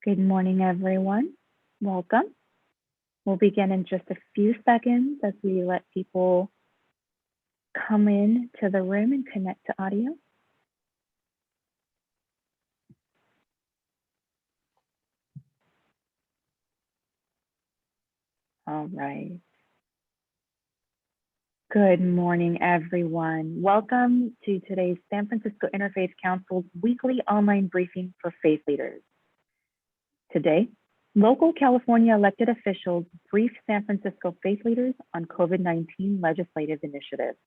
Good morning, everyone. Welcome. We'll begin in just a few seconds as we let people come in to the room and connect to audio. All right. Good morning, everyone. Welcome to today's San Francisco Interfaith Council's weekly online briefing for faith leaders. Today, local California elected officials brief San Francisco faith leaders on COVID-19 legislative initiatives.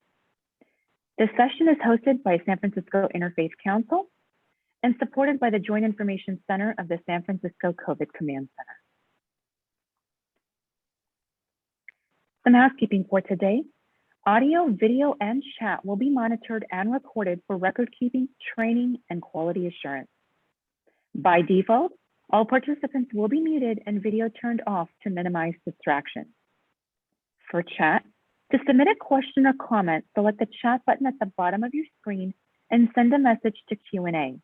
This session is hosted by San Francisco Interfaith Council and supported by the Joint Information Center of the San Francisco COVID Command Center. Some housekeeping for today. Audio, video, and chat will be monitored and recorded for record keeping, training, and quality assurance. By default, all participants will be muted and video turned off to minimize distractions. For chat, to submit a question or comment, select the chat button at the bottom of your screen and send a message to Q&A.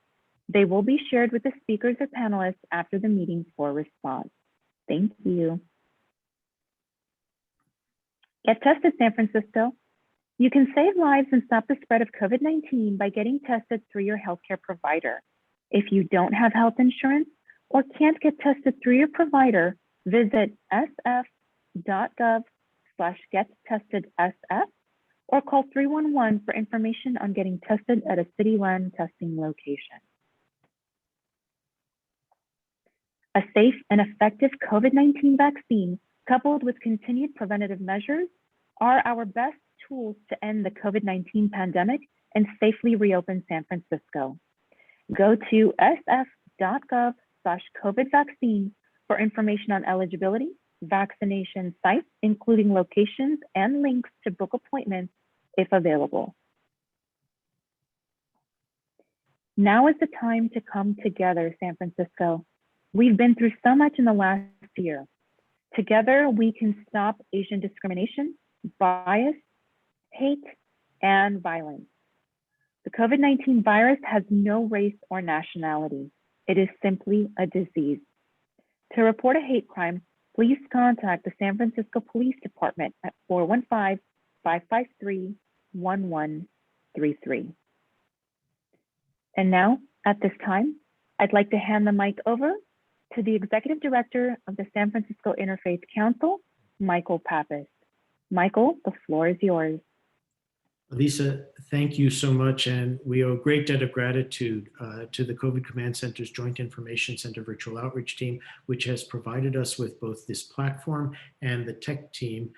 They will be shared with the speakers or panelists after the meeting for response. Thank you. Get tested, San Francisco. You can save lives and stop the spread of COVID-19 by getting tested through your healthcare provider. If you don't have health insurance or can't get tested through your provider, visit sf.gov/gettestedsf or call 311 for information on getting tested at a city-run testing location. A safe and effective COVID-19 vaccine coupled with continued preventative measures are our best tools to end the COVID-19 pandemic and safely reopen San Francisco. Go to sf.gov/COVID vaccine for information on eligibility, vaccination sites, including locations and links to book appointments if available. Now is the time to come together, San Francisco. We've been through so much in the last year. Together, we can stop Asian discrimination, bias, hate, and violence. The COVID-19 virus has no race or nationality. It is simply a disease. To report a hate crime, please contact the San Francisco Police Department at 415-553-1133. And now, at this time, I'd like to hand the mic over to the Executive Director of the San Francisco Interfaith Council, Michael Pappas. Michael, the floor is yours. Lisa, thank you so much. And we owe a great debt of gratitude to the COVID Command Center's Joint Information Center Virtual Outreach Team, which has provided us with both this platform and the tech team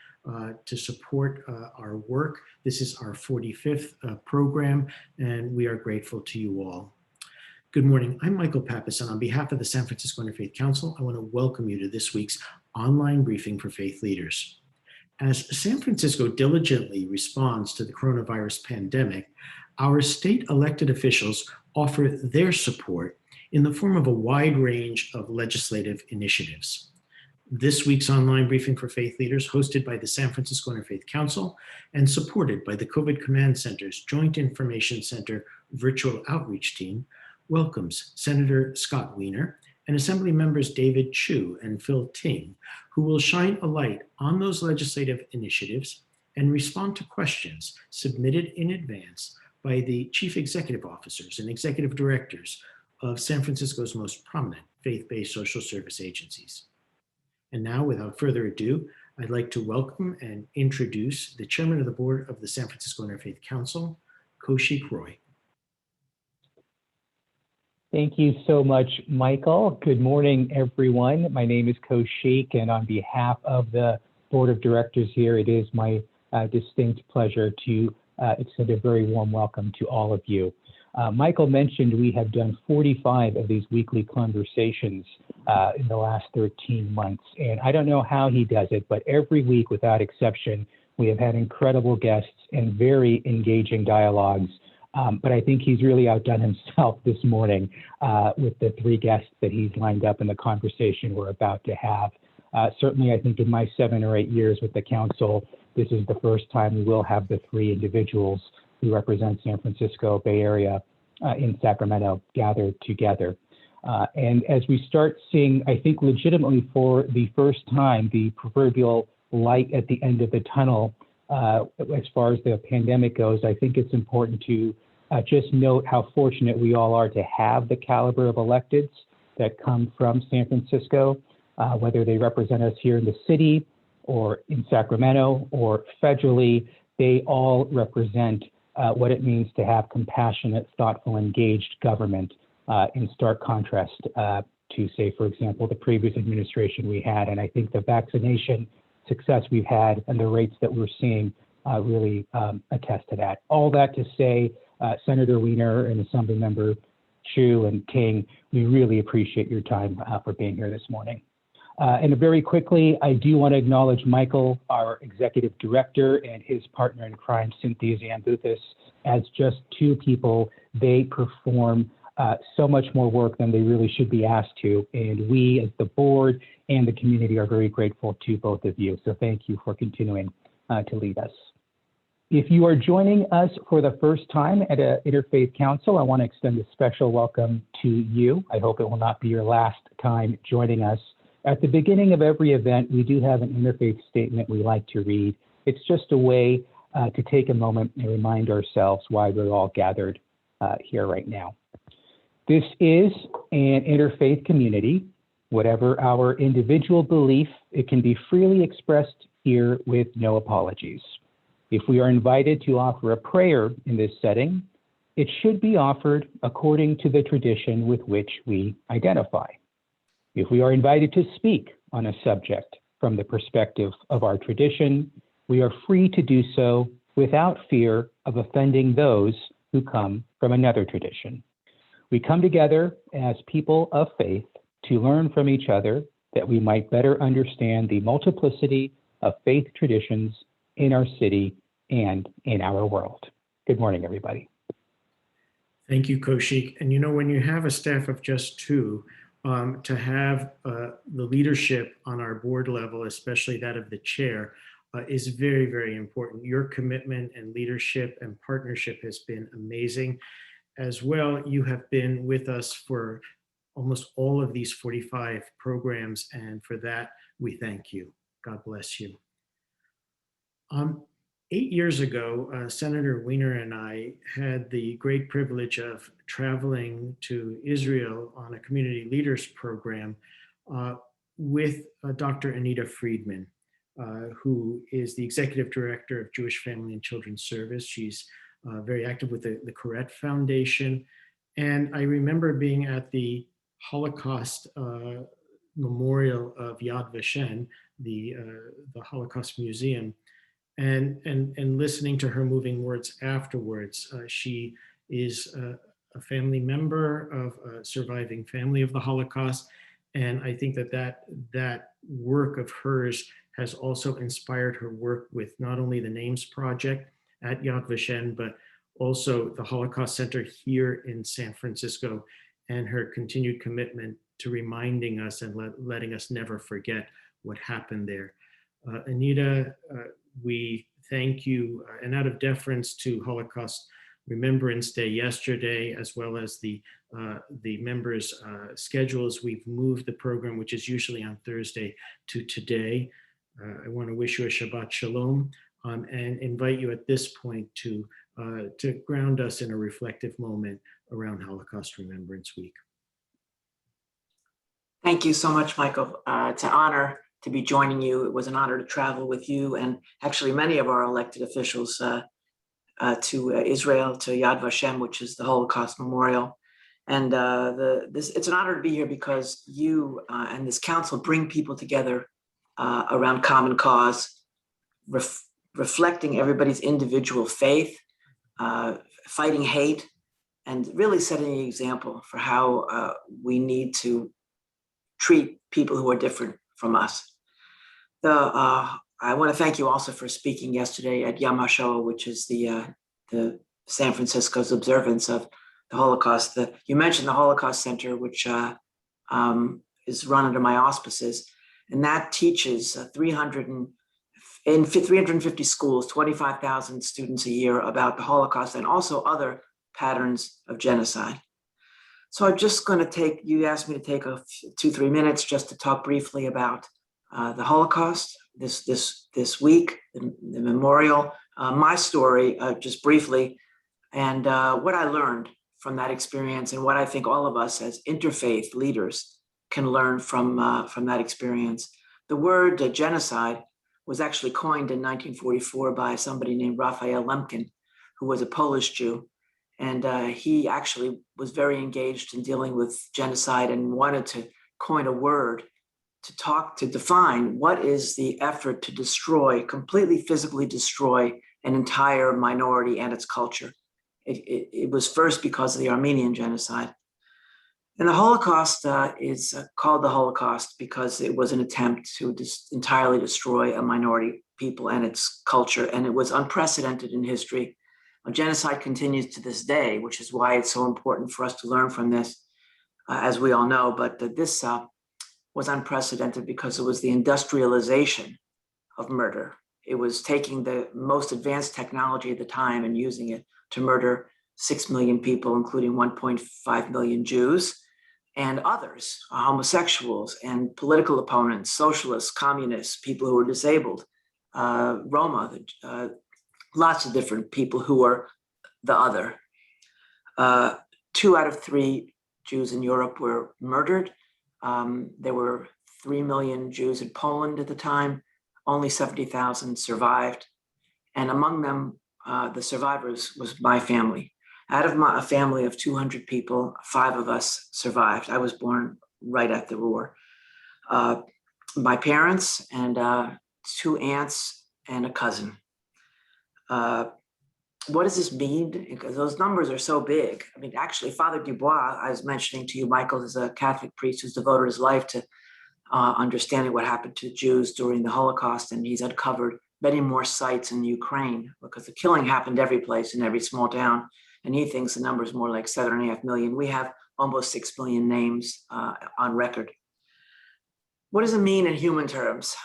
to support our work. This is our 45th program, and we are grateful to you all. Good morning, I'm Michael Pappas, and on behalf of the San Francisco Interfaith Council, I want to welcome you to this week's online briefing for faith leaders. As San Francisco diligently responds to the coronavirus pandemic, our state elected officials offer their support in the form of a wide range of legislative initiatives. This week's online briefing for faith leaders, hosted by the San Francisco Interfaith Council and supported by the COVID Command Center's Joint Information Center Virtual Outreach Team, welcomes Senator Scott Weiner and Assemblymembers David Chu and Phil Ting, who will shine a light on those legislative initiatives and respond to questions submitted in advance by the chief executive officers and executive directors of San Francisco's most prominent faith-based social service agencies. And now, without further ado, I'd like to welcome and introduce the chairman of the board of the San Francisco Interfaith Council, Kaushik Roy. Thank you so much, Michael. Good morning, everyone. My name is Kaushik, and on behalf of the board of directors here, it is my distinct pleasure to extend a very warm welcome to all of you. Michael mentioned we have done 45 of these weekly conversations in the last 13 months, and I don't know how he does it, but every week, without exception, we have had incredible guests and very engaging dialogues. But I think he's really outdone himself this morning with the three guests that he's lined up in the conversation we're about to have. Certainly, I think in my 7 or 8 years with the council, this is the first time we will have the three individuals who represent San Francisco Bay Area in Sacramento gathered together. And as we start seeing, I think legitimately for the first time, the proverbial light at the end of the tunnel, as far as the pandemic goes, I think it's important to just note how fortunate we all are to have the caliber of electeds that come from San Francisco, whether they represent us here in the city or in Sacramento or federally. They all represent what it means to have compassionate, thoughtful, engaged government, in stark contrast to, say, for example, the previous administration we had. And I think the vaccination success we've had and the rates that we're seeing really attest to that. All that to say, Senator Weiner and Assemblymember Chiu and Ting, we really appreciate your time for being here this morning. And very quickly, I do want to acknowledge Michael, our executive director, and his partner in crime, Cynthia Zambuthis, as just two people. They perform so much more work than they really should be asked to. And we, as the board and the community, are very grateful to both of you. So thank you for continuing to lead us. If you are joining us for the first time at an Interfaith Council, I want to extend a special welcome to you. I hope it will not be your last time joining us. At the beginning of every event, we do have an interfaith statement we like to read. It's just a way to take a moment and remind ourselves why we're all gathered here right now. This is an interfaith community. Whatever our individual belief, it can be freely expressed here with no apologies. If we are invited to offer a prayer in this setting, it should be offered according to the tradition with which we identify. If we are invited to speak on a subject from the perspective of our tradition, we are free to do so without fear of offending those who come from another tradition. We come together as people of faith to learn from each other that we might better understand the multiplicity of faith traditions in our city and in our world. Good morning, everybody. Thank you, Kaushik. And you know, when you have a staff of just two, to have the leadership on our board level, especially that of the chair, is very, very important. Your commitment and leadership and partnership has been amazing. As well, you have been with us for almost all of these 45 programs, and for that, we thank you. God bless you. 8 years ago, Senator Weiner and I had the great privilege of traveling to Israel on a community leaders program with Dr. Anita Friedman, who is the executive director of Jewish Family and Children's Service. She's very active with the Koret Foundation. And I remember being at the Holocaust Memorial of Yad Vashem, the Holocaust Museum, and listening to her moving words afterwards. She is a family member of a surviving family of the Holocaust. And I think that work of hers has also inspired her work with not only the Names Project at Yad Vashem, but also the Holocaust Center here in San Francisco, and her continued commitment to reminding us and letting us never forget what happened there. Anita, we thank you, and out of deference to Holocaust Remembrance Day yesterday, as well as the members' schedules, we've moved the program, which is usually on Thursday, to today. I want to wish you a Shabbat Shalom, and invite you at this point to ground us in a reflective moment around Holocaust Remembrance Week. Thank you so much, Michael. It's an honor to be joining you. It was an honor to travel with you and actually many of our elected officials to Israel, to Yad Vashem, which is the Holocaust Memorial. And it's an honor to be here because you and this council bring people together around common cause, reflecting everybody's individual faith, fighting hate, and really setting the example for how we need to treat people who are different from us. I want to thank you also for speaking yesterday at Yom HaShoah, which is the San Francisco's observance of the Holocaust. You mentioned the Holocaust Center, which is run under my auspices, and that teaches 350 schools, 25,000 students a year about the Holocaust and also other patterns of genocide. So I'm just going to you asked me to take 2-3 minutes just to talk briefly about the Holocaust this week, the memorial, my story, just briefly, and what I learned from that experience, and what I think all of us as interfaith leaders can learn from that experience. The word genocide was actually coined in 1944 by somebody named Raphael Lemkin, who was a Polish Jew. And he actually was very engaged in dealing with genocide and wanted to coin a word to define what is the effort to destroy, completely physically destroy an entire minority and its culture. It was first because of the Armenian genocide. And the Holocaust is called the Holocaust because it was an attempt to entirely destroy a minority people and its culture. And it was unprecedented in history. Genocide continues to this day, which is why it's so important for us to learn from this, as we all know. But this was unprecedented because it was the industrialization of murder. It was taking the most advanced technology at the time and using it to murder 6 million people, including 1.5 million Jews and others, homosexuals and political opponents, socialists, communists, people who were disabled, Roma, lots of different people who were the other. 2 out of 3 Jews in Europe were murdered. There were 3 million Jews in Poland at the time. Only 70,000 survived. And among them, the survivors was my family. Out of a family of 200 people, 5 of us survived. I was born right after the war. My parents and 2 aunts and a cousin. What does this mean? Because those numbers are so big. I mean, actually, Father Dubois, I was mentioning to you, Michael, is a Catholic priest who's devoted his life to understanding what happened to Jews during the Holocaust, and he's uncovered many more sites in Ukraine because the killing happened every place in every small town, and he thinks the number is more like 7.5 million. We have almost 6 million names on record. What does it mean in human terms?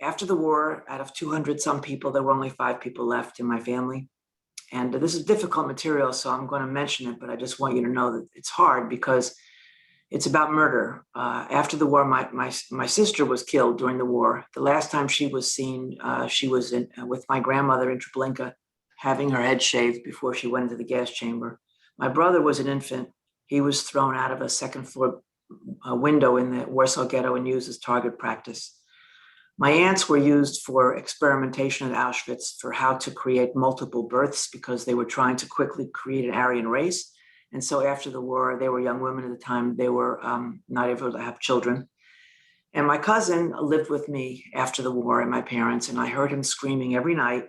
After the war, out of 200 some people, there were only 5 people left in my family. And this is difficult material, so I'm going to mention it, but I just want you to know that it's hard because it's about murder. After the war, my sister was killed during the war. The last time she was seen, she was with my grandmother in Treblinka, having her head shaved before she went into the gas chamber. My brother was an infant. He was thrown out of a 2nd floor window in the Warsaw Ghetto and used as target practice. My aunts were used for experimentation at Auschwitz for how to create multiple births because they were trying to quickly create an Aryan race. And so after the war, they were young women at the time. They were not able to have children. And my cousin lived with me after the war and my parents, and I heard him screaming every night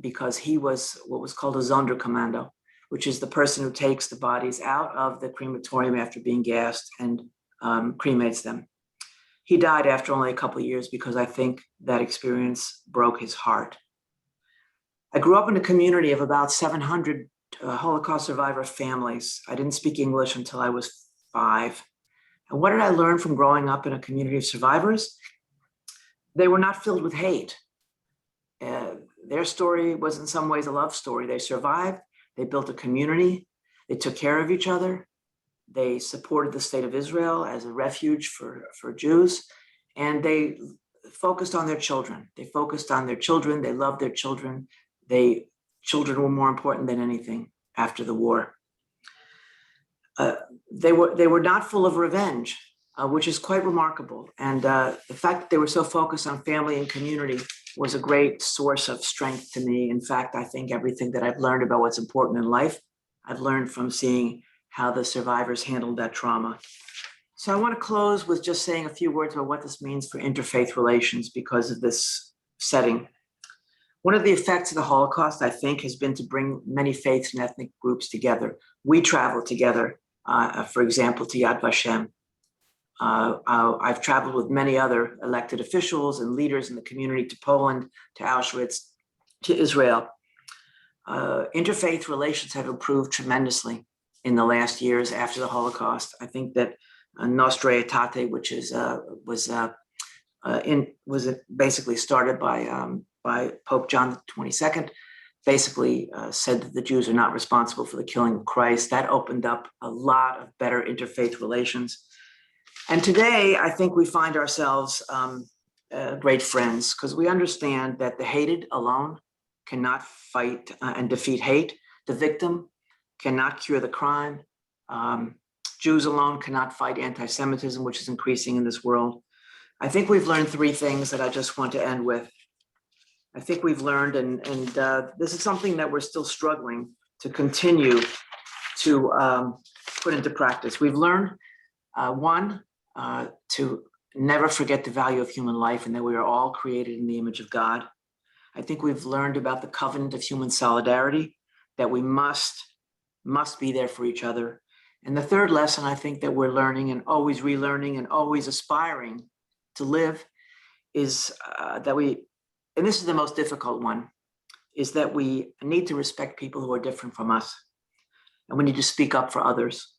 because he was what was called a Sonderkommando, which is the person who takes the bodies out of the crematorium after being gassed and cremates them. He died after only a couple of years because I think that experience broke his heart. I grew up in a community of about 700 Holocaust survivor families. I didn't speak English until I was 5. And what did I learn from growing up in a community of survivors? They were not filled with hate. Their story was in some ways a love story. They survived, they built a community, they took care of each other, they supported the state of Israel as a refuge for Jews, and they focused on their children. They focused on their children, they loved their children. Children were more important than anything after the war. They were not full of revenge, which is quite remarkable. And the fact that they were so focused on family and community was a great source of strength to me. In fact, I think everything that I've learned about what's important in life, I've learned from seeing how the survivors handled that trauma. So I want to close with just saying a few words about what this means for interfaith relations because of this setting. One of the effects of the Holocaust, I think, has been to bring many faiths and ethnic groups together. We traveled together, for example, to Yad Vashem. I've traveled with many other elected officials and leaders in the community to Poland, to Auschwitz, to Israel. Interfaith relations have improved tremendously in the last years after the Holocaust. I think that Nostra Aetate, which was basically started by Pope John XXII, basically said that the Jews are not responsible for the killing of Christ. That opened up a lot of better interfaith relations. And today, I think we find ourselves great friends because we understand that the hated alone cannot fight and defeat hate. The victim cannot cure the crime. Jews alone cannot fight anti-Semitism, which is increasing in this world. I think we've learned three things that I just want to end with. I think we've learned, and this is something that we're still struggling to continue to put into practice. We've learned, one, to never forget the value of human life and that we are all created in the image of God. I think we've learned about the covenant of human solidarity, that we must be there for each other. And the third lesson I think that we're learning and always relearning and always aspiring to live is that we, and this is the most difficult one, is that we need to respect people who are different from us. And we need to speak up for others.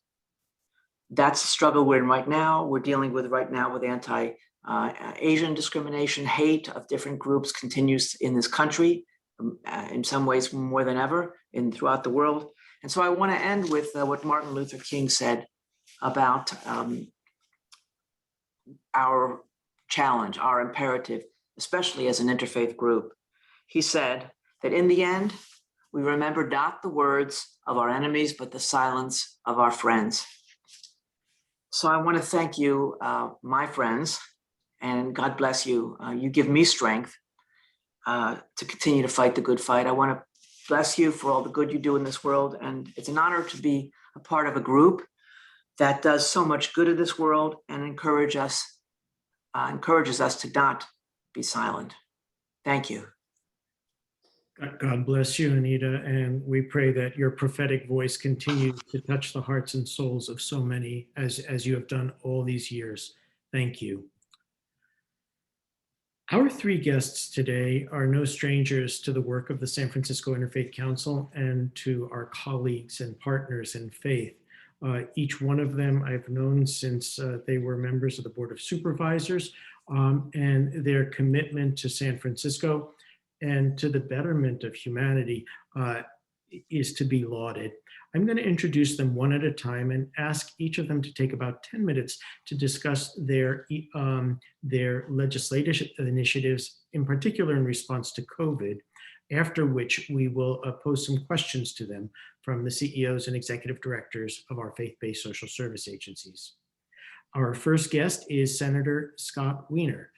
That's the struggle we're in right now. We're dealing with right now with anti-Asian discrimination. Hate of different groups continues in this country, in some ways more than ever throughout the world. And so I want to end with what Martin Luther King said about our challenge, our imperative, especially as an interfaith group. He said that in the end, we remember not the words of our enemies, but the silence of our friends. So I want to thank you, my friends, and God bless you. You give me strength to continue to fight the good fight. I want to bless you for all the good you do in this world. And it's an honor to be a part of a group that does so much good in this world and encourages us to not be silent. Thank you. God bless you, Anita, and we pray that your prophetic voice continues to touch the hearts and souls of so many as you have done all these years. Thank you. Our three guests today are no strangers to the work of the San Francisco Interfaith Council and to our colleagues and partners in faith. Each one of them I've known since they were members of the Board of Supervisors, and their commitment to San Francisco and to the betterment of humanity is to be lauded. I'm going to introduce them one at a time and ask each of them to take about 10 minutes to discuss their legislative initiatives, in particular in response to COVID, after which we will pose some questions to them from the CEOs and executive directors of our faith-based social service agencies. Our first guest is Senator Scott Weiner.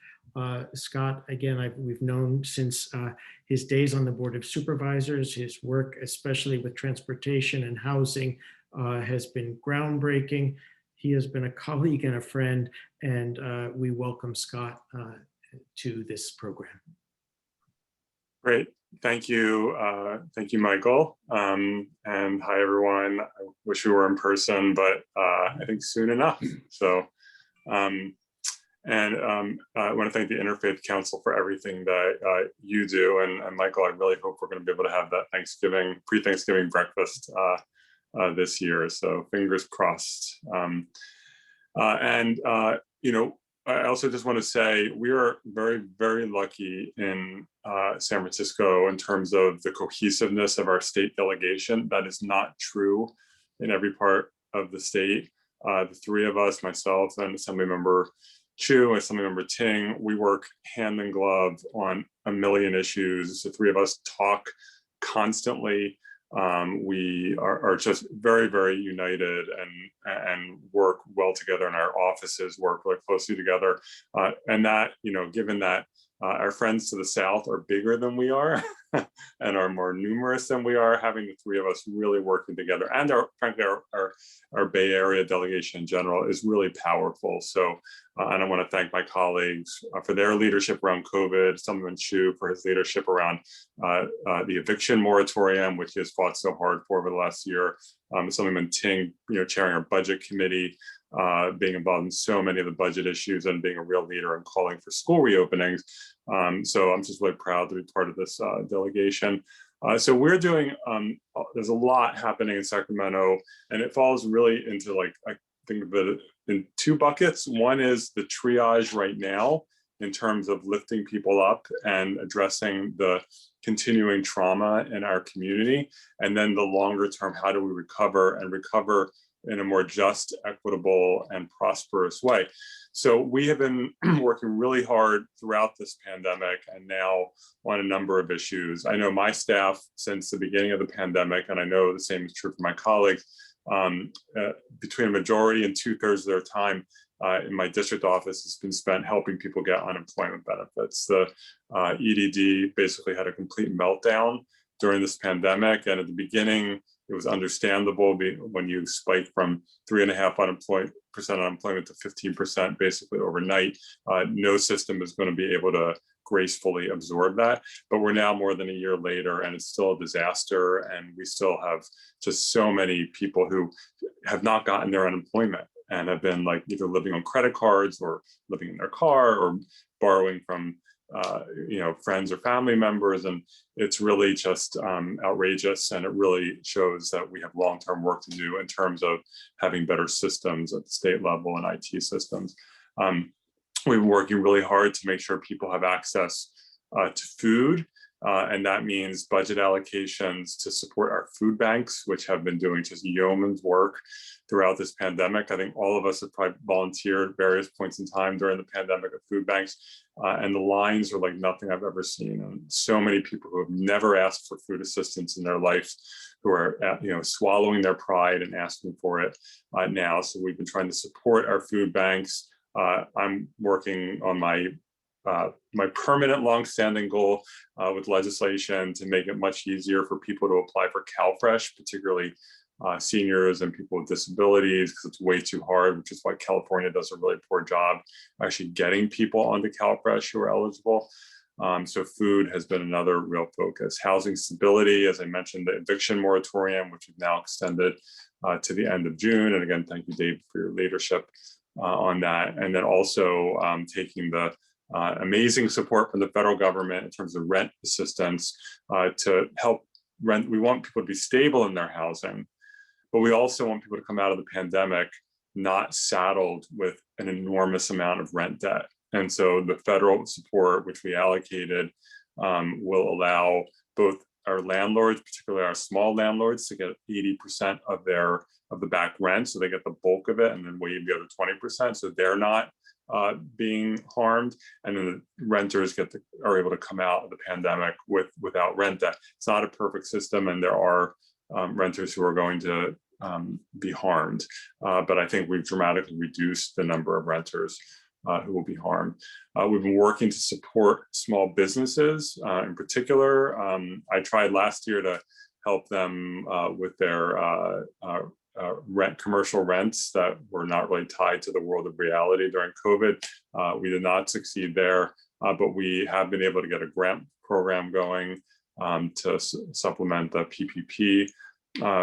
Scott, again, we've known since his days on the Board of Supervisors. His work, especially with transportation and housing, has been groundbreaking. He has been a colleague and a friend, and we welcome Scott to this program. Great. Thank you. Thank you, Michael. And hi, everyone. I wish we were in person, but I think soon enough. So, I want to thank the Interfaith Council for everything that you do. And Michael, I really hope we're going to be able to have that pre-Thanksgiving breakfast this year. So fingers crossed. I also just want to say we are very, very lucky in San Francisco in terms of the cohesiveness of our state delegation. That is not true in every part of the state. The three of us, myself and Assemblymember Chiu and Assemblymember Ting, we work hand in glove on a million issues. The three of us talk constantly. We are just very, very united and work well together, and our offices work really closely together. And that, given that our friends to the south are bigger than we are and are more numerous than we are, having the three of us really working together, and frankly our Bay Area delegation in general is really powerful. So, and I want to thank my colleagues for their leadership around COVID, Assemblyman Chiu for his leadership around the eviction moratorium, which he has fought so hard for over the last year. Assemblyman Ting, chairing our budget committee, being involved in so many of the budget issues and being a real leader and calling for school reopenings. So I'm just really proud to be part of this delegation. So we're doing, there's a lot happening in Sacramento, and it falls really into, like, I think of it in two buckets. One is the triage right now in terms of lifting people up and addressing the continuing trauma in our community. And then the longer term, how do we recover in a more just, equitable, and prosperous way? So we have been working really hard throughout this pandemic and now on a number of issues. I know my staff since the beginning of the pandemic, and I know the same is true for my colleagues, between a majority and 2/3 of their time in my district office has been spent helping people get unemployment benefits. The EDD basically had a complete meltdown during this pandemic. And at the beginning, it was understandable when you spike from 3.5% unemployment to 15% basically overnight. No system is going to be able to gracefully absorb that. But we're now more than a year later and it's still a disaster. And we still have just so many people who have not gotten their unemployment and have been like either living on credit cards or living in their car or borrowing from friends or family members. And it's really just outrageous. And it really shows that we have long-term work to do in terms of having better systems at the state level and IT systems. We've been working really hard to make sure people have access to food. And that means budget allocations to support our food banks, which have been doing just yeoman's work throughout this pandemic. I think all of us have probably volunteered at various points in time during the pandemic at food banks. And the lines are like nothing I've ever seen. And so many people who have never asked for food assistance in their life who are swallowing their pride and asking for it now. So we've been trying to support our food banks. I'm working on my permanent longstanding goal with legislation to make it much easier for people to apply for CalFresh, particularly seniors and people with disabilities, because it's way too hard, which is why California does a really poor job actually getting people onto CalFresh who are eligible. So food has been another real focus. Housing stability, as I mentioned, the eviction moratorium, which we've now extended to the end of June. And again, thank you, Dave, for your leadership on that. And then also taking the amazing support from the federal government in terms of rent assistance to help rent. We want people to be stable in their housing, but we also want people to come out of the pandemic not saddled with an enormous amount of rent debt. And so the federal support, which we allocated, will allow both our landlords, particularly our small landlords, to get 80% of the back rent, so they get the bulk of it, and then waive the other 20%, so they're not being harmed, and then the renters are able to come out of the pandemic without rent debt. It's not a perfect system, and there are renters who are going to be harmed, but I think we've dramatically reduced the number of renters who will be harmed. We've been working to support small businesses in particular. I tried last year to help them with their commercial rents that were not really tied to the world of reality during COVID. We did not succeed there, but we have been able to get a grant program going to supplement the PPP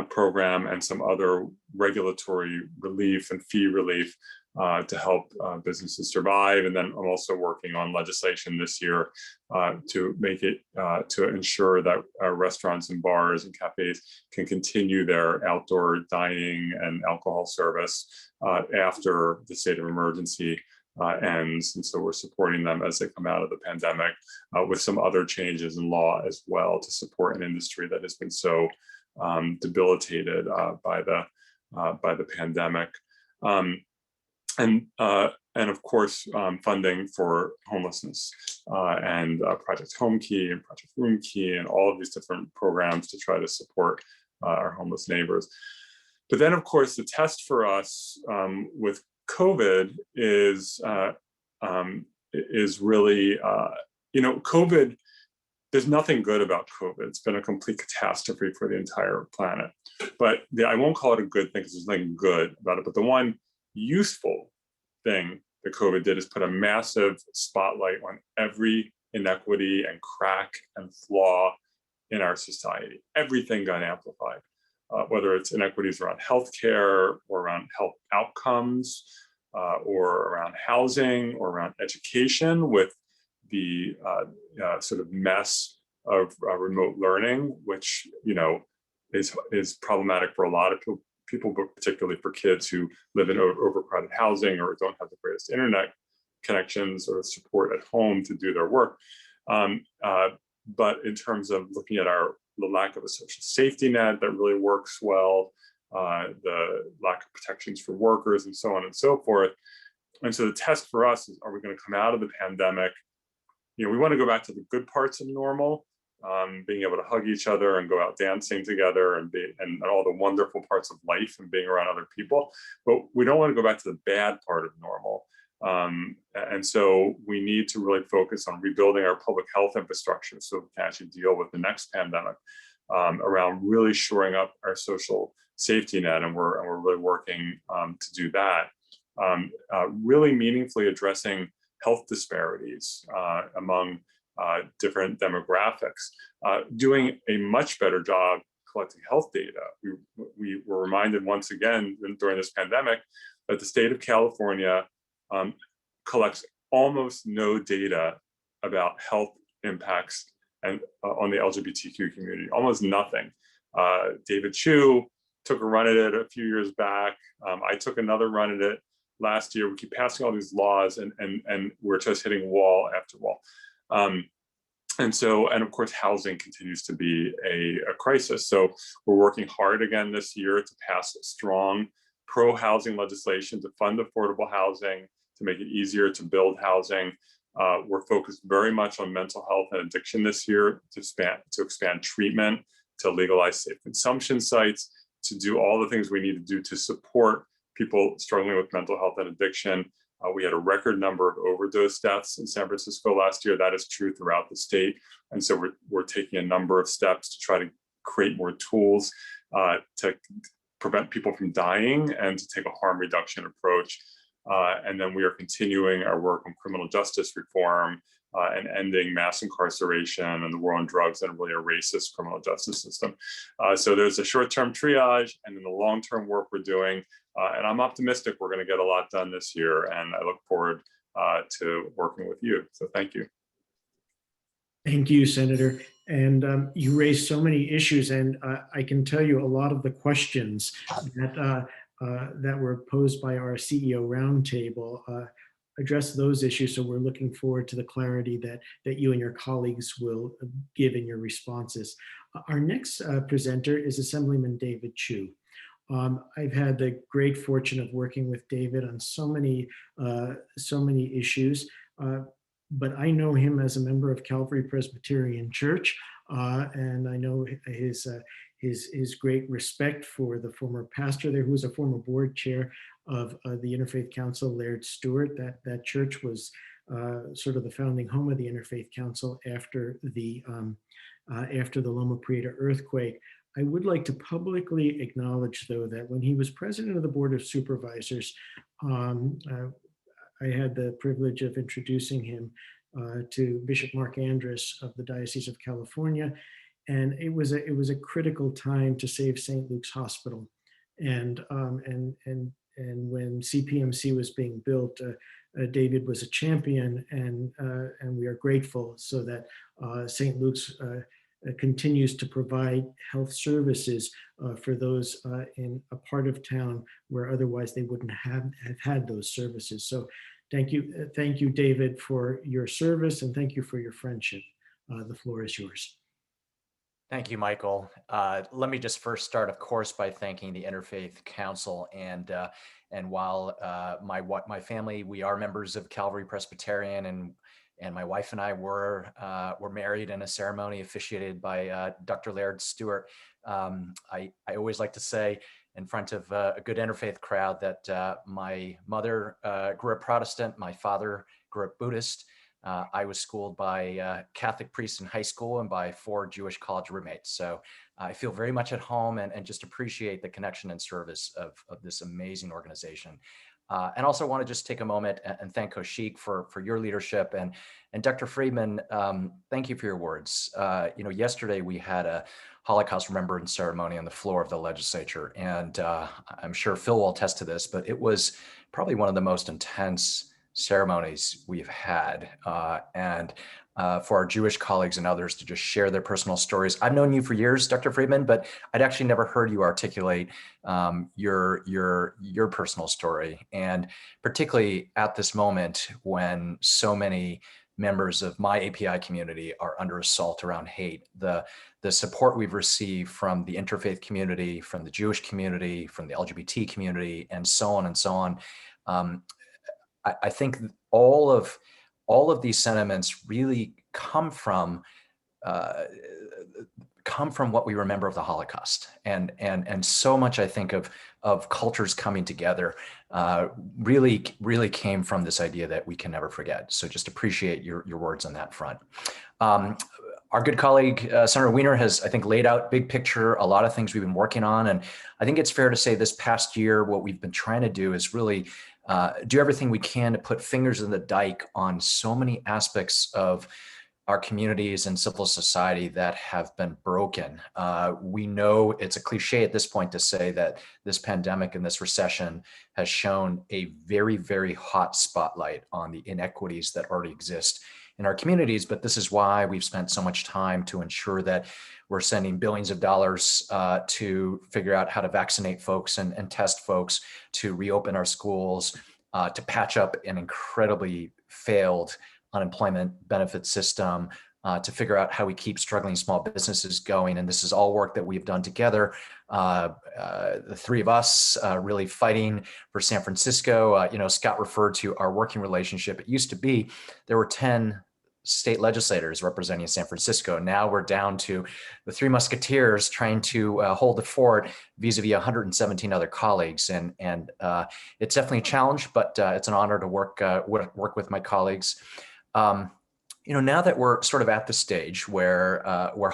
program and some other regulatory relief and fee relief to help businesses survive. And then I'm also working on legislation this year to make it, to ensure that restaurants and bars and cafes can continue their outdoor dining and alcohol service after the state of emergency ends. And so we're supporting them as they come out of the pandemic with some other changes in law as well to support an industry that has been so debilitated by the pandemic. And of course, funding for homelessness and Project Home Key and Project Room Key and all of these different programs to try to support our homeless neighbors. But then, of course, the test for us with COVID is really, COVID, there's nothing good about COVID. It's been a complete catastrophe for the entire planet. But I won't call it a good thing because there's nothing good about it. But the one useful thing that COVID did is put a massive spotlight on every inequity and crack and flaw in our society. Everything got amplified, whether it's inequities around healthcare or around health outcomes or around housing or around education with the sort of mess of remote learning, which is problematic for a lot of people, but particularly for kids who live in overcrowded housing or don't have the greatest internet connections or support at home to do their work. But in terms of looking at the lack of a social safety net that really works well, the lack of protections for workers, and so on and so forth. And so the test for us is, are we going to come out of the pandemic? We want to go back to the good parts of normal, being able to hug each other and go out dancing together and all the wonderful parts of life and being around other people. But we don't want to go back to the bad part of normal. And so we need to really focus on rebuilding our public health infrastructure so we can actually deal with the next pandemic, around really shoring up our social safety net. And we're really working to do that. Really meaningfully addressing health disparities among different demographics, doing a much better job collecting health data. We were reminded once again during this pandemic that the state of California collects almost no data about health impacts and on the LGBTQ community, almost nothing. David Chu took a run at it a few years back. I took another run at it last year. We keep passing all these laws and we're just hitting wall after wall. And of course, housing continues to be a crisis. So we're working hard again this year to pass strong pro-housing legislation to fund affordable housing, to make it easier to build housing. We're focused very much on mental health and addiction this year to expand treatment, to legalize safe consumption sites, to do all the things we need to do to support people struggling with mental health and addiction. We had a record number of overdose deaths in San Francisco last year. That is true throughout the state. And so we're taking a number of steps to try to create more tools to prevent people from dying and to take a harm reduction approach. And then we are continuing our work on criminal justice reform and ending mass incarceration and the war on drugs and really a racist criminal justice system. So there's a short-term triage and then the long-term work we're doing. And I'm optimistic we're going to get a lot done this year. And I look forward to working with you. So thank you. Thank you, Senator. And you raised so many issues, and I can tell you a lot of the questions that were posed by our CEO roundtable address those issues. So we're looking forward to the clarity that you and your colleagues will give in your responses. Our next presenter is Assemblyman David Chu. I've had the great fortune of working with David on so many issues. But I know him as a member of Calvary Presbyterian Church, and I know his great respect for the former pastor there, who was a former board chair of the Interfaith Council, Laird Stewart. That church was sort of the founding home of the Interfaith Council after the Loma Prieta earthquake. I would like to publicly acknowledge, though, that when he was president of the Board of Supervisors, I had the privilege of introducing him to Bishop Mark Andrus of the Diocese of California, and it was a critical time to save St. Luke's Hospital, and when CPMC was being built, David was a champion, and we are grateful so that St. Luke's continues to provide health services for those in a part of town where otherwise they wouldn't have had those services. So thank you, David, for your service, and thank you for your friendship. The floor is yours. Thank you, Michael. Let me just first start, of course, by thanking the Interfaith Council. And while my family, we are members of Calvary Presbyterian, and my wife and I were married in a ceremony officiated by Dr. Laird Stewart. I always like to say in front of a good interfaith crowd that my mother grew up Protestant, my father grew up Buddhist. I was schooled by Catholic priests in high school and by 4 Jewish college roommates. So I feel very much at home and just appreciate the connection and service of this amazing organization. And also want to just take a moment and thank Kaushik for your leadership, and Dr. Friedman, thank you for your words. Yesterday we had a Holocaust remembrance ceremony on the floor of the legislature, and I'm sure Phil will attest to this, but it was probably one of the most intense ceremonies we've had. And for our Jewish colleagues and others to just share their personal stories. I've known you for years, Dr. Friedman, but I'd actually never heard you articulate your personal story. And particularly at this moment when so many members of my API community are under assault around hate, the support we've received from the interfaith community, from the Jewish community, from the LGBT community, and so on and so on. I think all of these sentiments really come from what we remember of the Holocaust, and so much I think of cultures coming together really came from this idea that we can never forget. So just appreciate your words on that front. Our good colleague, Senator Weiner, has, I think, laid out big picture, a lot of things we've been working on. And I think it's fair to say this past year, what we've been trying to do is really do everything we can to put fingers in the dike on so many aspects of our communities and civil society that have been broken. We know it's a cliche at this point to say that this pandemic and this recession has shown a very, very hot spotlight on the inequities that already exist in our communities, but this is why we've spent so much time to ensure that we're sending billions of dollars to figure out how to vaccinate folks and test folks, to reopen our schools, to patch up an incredibly failed unemployment benefit system, to figure out how we keep struggling small businesses going. And this is all work that we've done together. The three of us really fighting for San Francisco. Scott referred to our working relationship. It used to be there were 10 state legislators representing San Francisco. Now we're down to the three musketeers trying to hold the fort vis-a-vis 117 other colleagues. And it's definitely a challenge, but it's an honor to work with my colleagues. Now that we're sort of at the stage where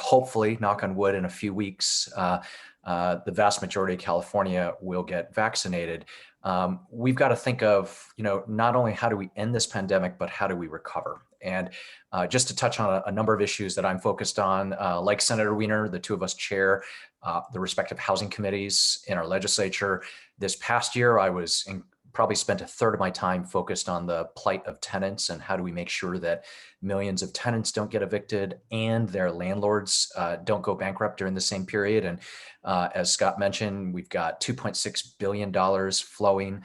hopefully, knock on wood, in a few weeks, the vast majority of California will get vaccinated, we've got to think of, not only how do we end this pandemic, but how do we recover? And just to touch on a number of issues that I'm focused on, like Senator Weiner, the two of us chair the respective housing committees in our legislature. This past year, I probably spent a third of my time focused on the plight of tenants and how do we make sure that millions of tenants don't get evicted and their landlords don't go bankrupt during the same period. And as Scott mentioned, we've got $2.6 billion flowing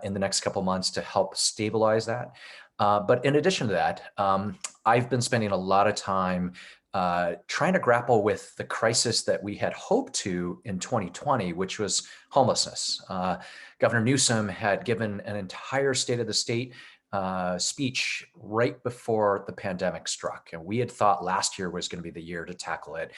in the next couple of months to help stabilize that. But in addition to that, I've been spending a lot of time trying to grapple with the crisis that we had hoped to in 2020, which was homelessness. Governor Newsom had given an entire State of the State speech right before the pandemic struck. And we had thought last year was going to be the year to tackle it.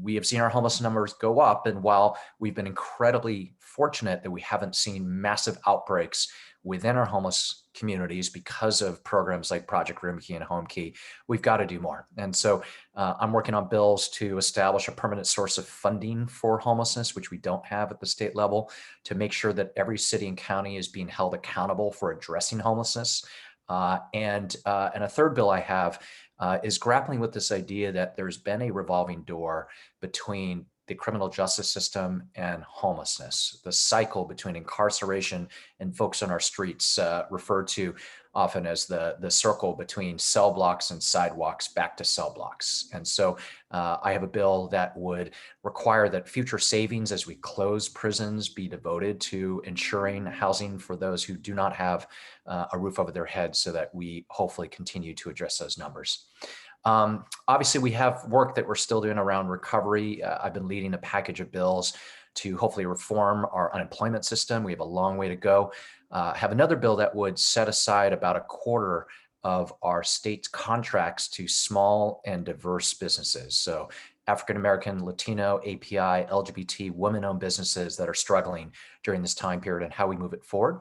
We have seen our homeless numbers go up. And while we've been incredibly fortunate that we haven't seen massive outbreaks within our homeless communities because of programs like Project Roomkey and HomeKey, we've got to do more. And so I'm working on bills to establish a permanent source of funding for homelessness, which we don't have at the state level, to make sure that every city and county is being held accountable for addressing homelessness. And a third bill I have is grappling with this idea that there's been a revolving door between the criminal justice system and homelessness, the cycle between incarceration and folks on our streets, referred to often as the circle between cell blocks and sidewalks back to cell blocks. And so I have a bill that would require that future savings as we close prisons be devoted to ensuring housing for those who do not have a roof over their heads, so that we hopefully continue to address those numbers. Obviously, we have work that we're still doing around recovery. I've been leading a package of bills to hopefully reform our unemployment system. We have a long way to go. Have another bill that would set aside about a quarter of our state's contracts to small and diverse businesses. So African-American, Latino, API, LGBT, women-owned businesses that are struggling during this time period, and how we move it forward.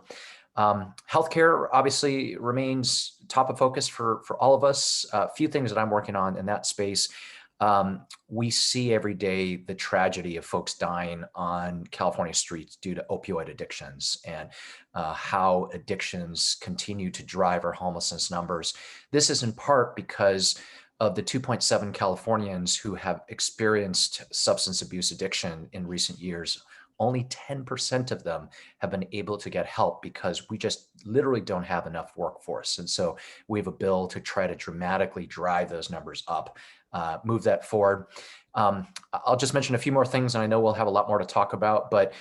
Healthcare obviously remains top of focus for all of us. A few things that I'm working on in that space. We see every day the tragedy of folks dying on California streets due to opioid addictions, and how addictions continue to drive our homelessness numbers. This is in part because of the 2.7 Californians who have experienced substance abuse addiction in recent years. only 10% of them have been able to get help because we just literally don't have enough workforce. And so we have a bill to try to dramatically drive those numbers up, move that forward. I'll just mention a few more things, and I know we'll have a lot more to talk about, but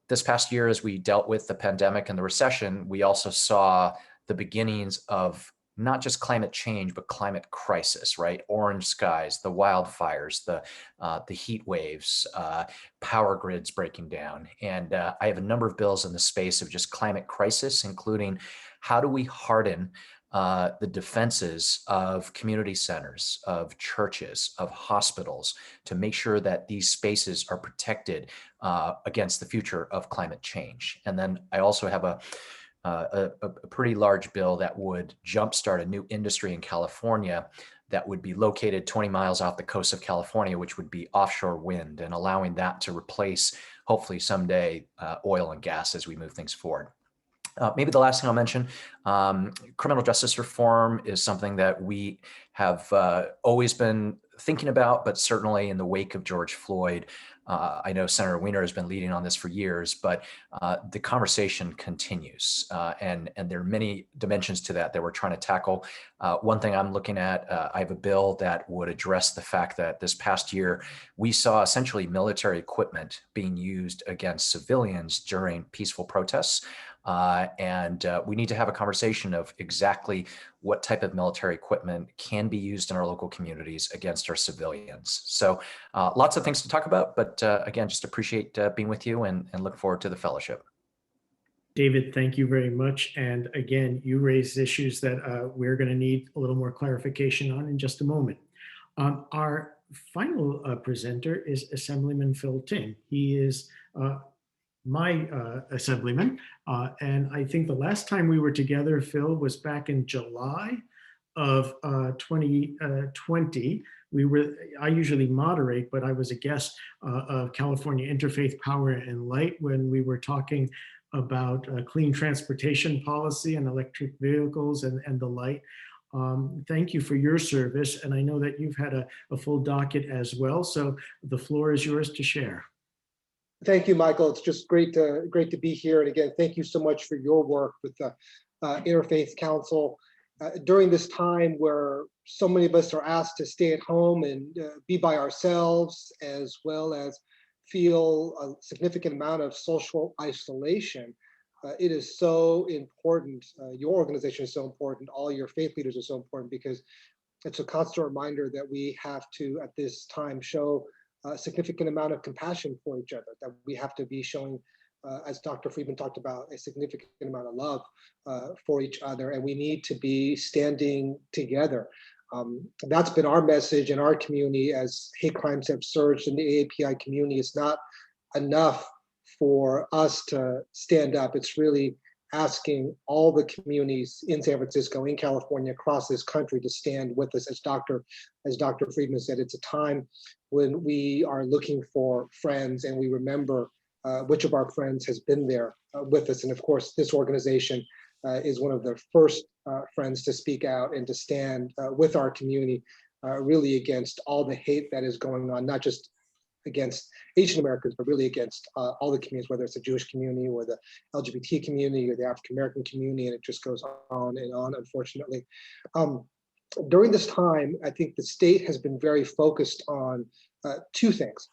this past year, as we dealt with the pandemic and the recession, we also saw the beginnings of not just climate change, but climate crisis, right? Orange skies, the wildfires, the heat waves, power grids breaking down. And I have a number of bills in the space of just climate crisis, including how do we harden the defenses of community centers, of churches, of hospitals, to make sure that these spaces are protected against the future of climate change. And then I also have a pretty large bill that would jumpstart a new industry in California that would be located 20 miles off the coast of California, which would be offshore wind, and allowing that to replace, hopefully someday, oil and gas as we move things forward. Maybe the last thing I'll mention, criminal justice reform is something that we have always been thinking about, but certainly in the wake of George Floyd, I know Senator Weiner has been leading on this for years, but the conversation continues. And there are many dimensions to that we're trying to tackle. One thing I'm looking at, I have a bill that would address the fact that this past year, we saw essentially military equipment being used against civilians during peaceful protests. And we need to have a conversation of exactly what type of military equipment can be used in our local communities against our civilians. So lots of things to talk about, but again, just appreciate being with you and look forward to the fellowship. David, thank you very much. And again, you raised issues that we're going to need a little more clarification on in just a moment. Our final presenter is Assemblyman Phil Ting. He is my assemblyman. And I think the last time we were together, Phil, was back in July of 2020. I usually moderate, but I was a guest of California Interfaith Power and Light when we were talking about clean transportation policy and electric vehicles and the like. Thank you for your service. And I know that you've had a full docket as well. So the floor is yours to share. Thank you, Michael. It's just great to be here. And again, thank you so much for your work with the Interfaith Council. During this time where so many of us are asked to stay at home and be by ourselves, as well as feel a significant amount of social isolation, it is so important. Your organization is so important. All your faith leaders are so important, because it's a constant reminder that we have to, at this time, show a significant amount of compassion for each other, that we have to be showing, as Dr. Friedman talked about, a significant amount of love for each other, and we need to be standing together. That's been our message in our community as hate crimes have surged in the AAPI community. It's not enough for us to stand up. It's really asking all the communities in San Francisco, in California, across this country to stand with us. As Dr. Friedman said, it's a time when we are looking for friends and we remember which of our friends has been there with us. And of course, this organization is one of the first friends to speak out and to stand with our community, really against all the hate that is going on, not just against Asian Americans, but really against all the communities, whether it's the Jewish community or the LGBT community or the African American community, and it just goes on and on, unfortunately. During this time, I think the state has been very focused on two things.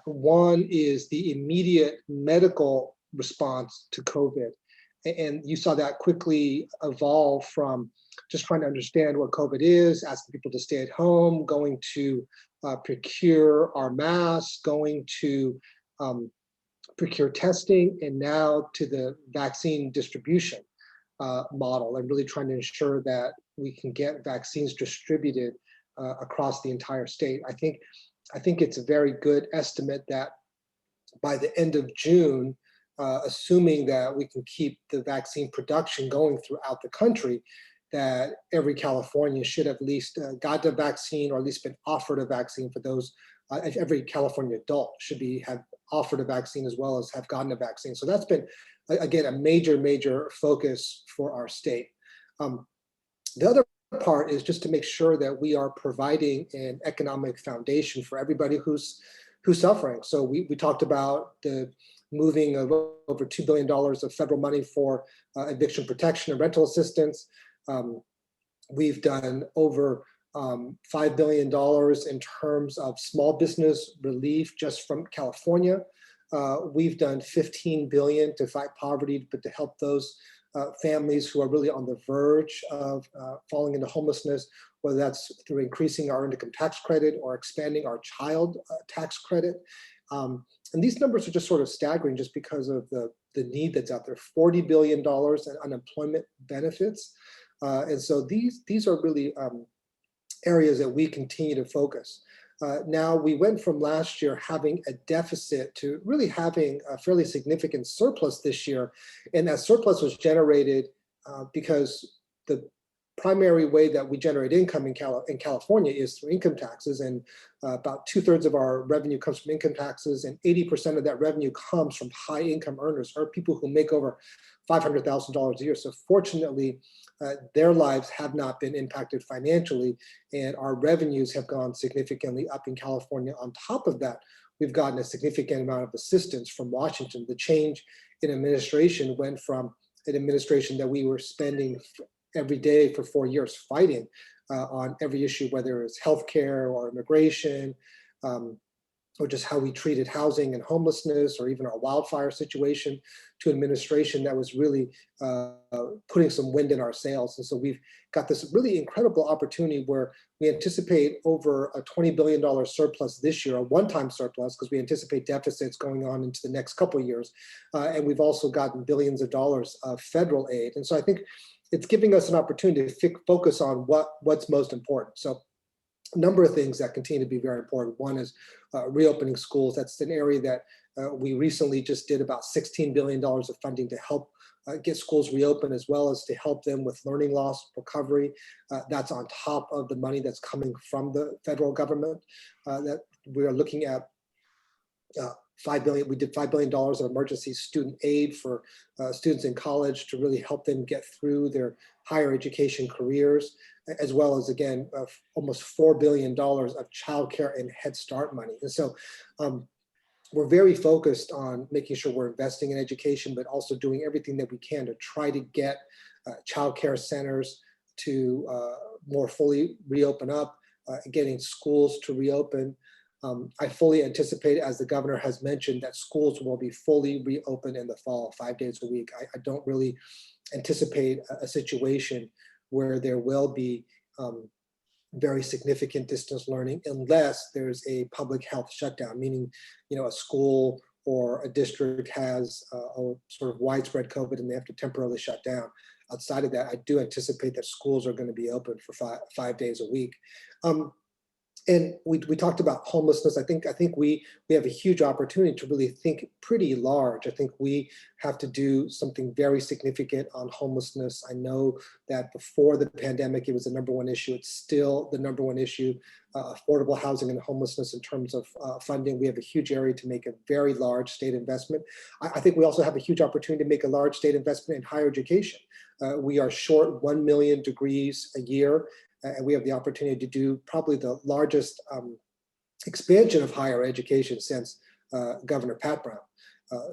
One is the immediate medical response to COVID. And you saw that quickly evolve from just trying to understand what COVID is, asking people to stay at home, going to procure our masks, going to procure testing, and now to the vaccine distribution model, and really trying to ensure that we can get vaccines distributed across the entire state. I think it's a very good estimate that by the end of June, assuming that we can keep the vaccine production going throughout the country, that every Californian should have at least gotten a vaccine, or at least been offered a vaccine. For those, every California adult should have offered a vaccine as well as have gotten a vaccine. So that's been, again, a major focus for our state. The other part is just to make sure that we are providing an economic foundation for everybody who's who's suffering. So we talked about the moving of over $2 billion of federal money for eviction protection and rental assistance. We've done over $5 billion in terms of small business relief just from California. We've done $15 billion to fight poverty, but to help those families who are really on the verge of falling into homelessness, whether that's through increasing our earned income tax credit or expanding our child tax credit. And these numbers are just sort of staggering just because of the need that's out there. $40 billion in unemployment benefits. And so these are really areas that we continue to focus. Now we went from last year having a deficit to really having a fairly significant surplus this year. And that surplus was generated because the primary way that we generate income in California is through income taxes. And about 2/3 of our revenue comes from income taxes, and 80% of that revenue comes from high income earners, or people who make over $500,000 a year. So fortunately, their lives have not been impacted financially, and our revenues have gone significantly up in California. On top of that, we've gotten a significant amount of assistance from Washington. The change in administration went from an administration that we were spending every day for 4 years fighting on every issue, whether it's healthcare or immigration, or just how we treated housing and homelessness, or even our wildfire situation, to administration that was really putting some wind in our sails. And so we've got this really incredible opportunity where we anticipate over a $20 billion surplus this year, a one-time surplus, because we anticipate deficits going on into the next couple of years. And we've also gotten billions of dollars of federal aid. And so I think it's giving us an opportunity to focus on what's most important. So a number of things that continue to be very important. One is reopening schools. That's an area that we recently just did about $16 billion of funding to help get schools reopened, as well as to help them with learning loss recovery. That's on top of the money that's coming from the federal government. That we are looking at $5 billion. We did $5 billion of emergency student aid for students in college to really help them get through their higher education careers, as well as, again, almost $4 billion of childcare and Head Start money. And so we're very focused on making sure we're investing in education, but also doing everything that we can to try to get childcare centers to more fully reopen up, getting schools to reopen. I fully anticipate, as the governor has mentioned, that schools will be fully reopened in the fall, 5 days a week. I don't really anticipate a situation where there will be very significant distance learning unless there's a public health shutdown, meaning, a school or a district has a sort of widespread COVID and they have to temporarily shut down. Outside of that, I do anticipate that schools are going to be open for 5 days a week. And we talked about homelessness. I think we have a huge opportunity to really think pretty large. I think we have to do something very significant on homelessness. I know that before the pandemic, it was the number one issue. It's still the number one issue, affordable housing and homelessness in terms of funding. We have a huge area to make a very large state investment. I think we also have a huge opportunity to make a large state investment in higher education. We are short 1 million degrees a year. And we have the opportunity to do probably the largest expansion of higher education since Governor Pat Brown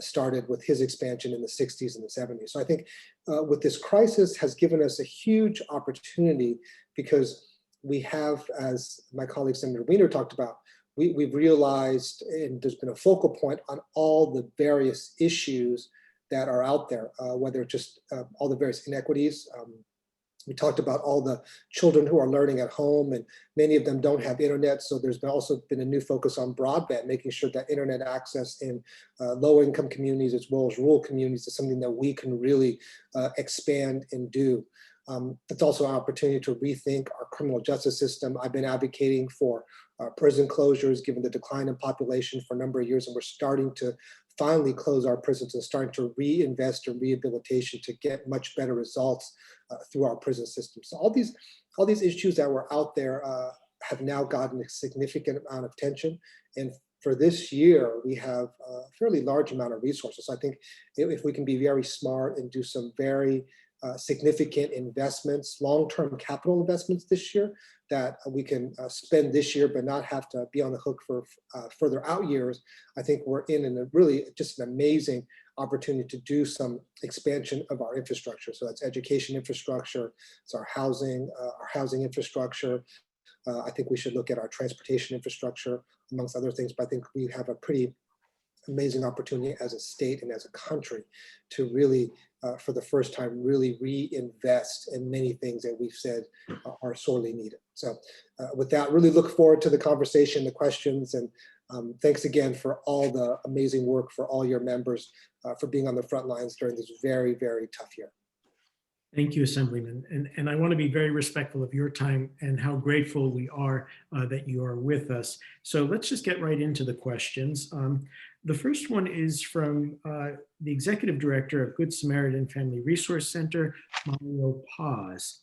started with his expansion in the 60s and the 70s. So I think with this crisis has given us a huge opportunity, because we have, as my colleague Senator Weiner talked about, we've realized, and there's been a focal point on all the various issues that are out there, whether it's just all the various inequities. We talked about all the children who are learning at home, and many of them don't have internet. So there's also been a new focus on broadband, making sure that internet access in low-income communities as well as rural communities is something that we can really expand and do. It's also an opportunity to rethink our criminal justice system. I've been advocating for prison closures, given the decline in population for a number of years, and we're starting to finally close our prisons and starting to reinvest in rehabilitation to get much better results through our prison system. So all these issues that were out there have now gotten a significant amount of attention. And for this year, we have a fairly large amount of resources. So I think if we can be very smart and do some very significant investments, long-term capital investments this year that we can spend this year, but not have to be on the hook for further out years. I think we're in a really just an amazing opportunity to do some expansion of our infrastructure. So that's education infrastructure, it's our housing infrastructure. I think we should look at our transportation infrastructure, amongst other things, but I think we have a pretty amazing opportunity as a state and as a country to really, for the first time, really reinvest in many things that we've said are sorely needed. So with that, really look forward to the conversation, the questions, and thanks again for all the amazing work for all your members for being on the front lines during this very, very tough year. Thank you, Assemblyman. And I want to be very respectful of your time and how grateful we are that you are with us. So let's just get right into the questions. The first one is from the Executive Director of Good Samaritan Family Resource Center, Mario Paz.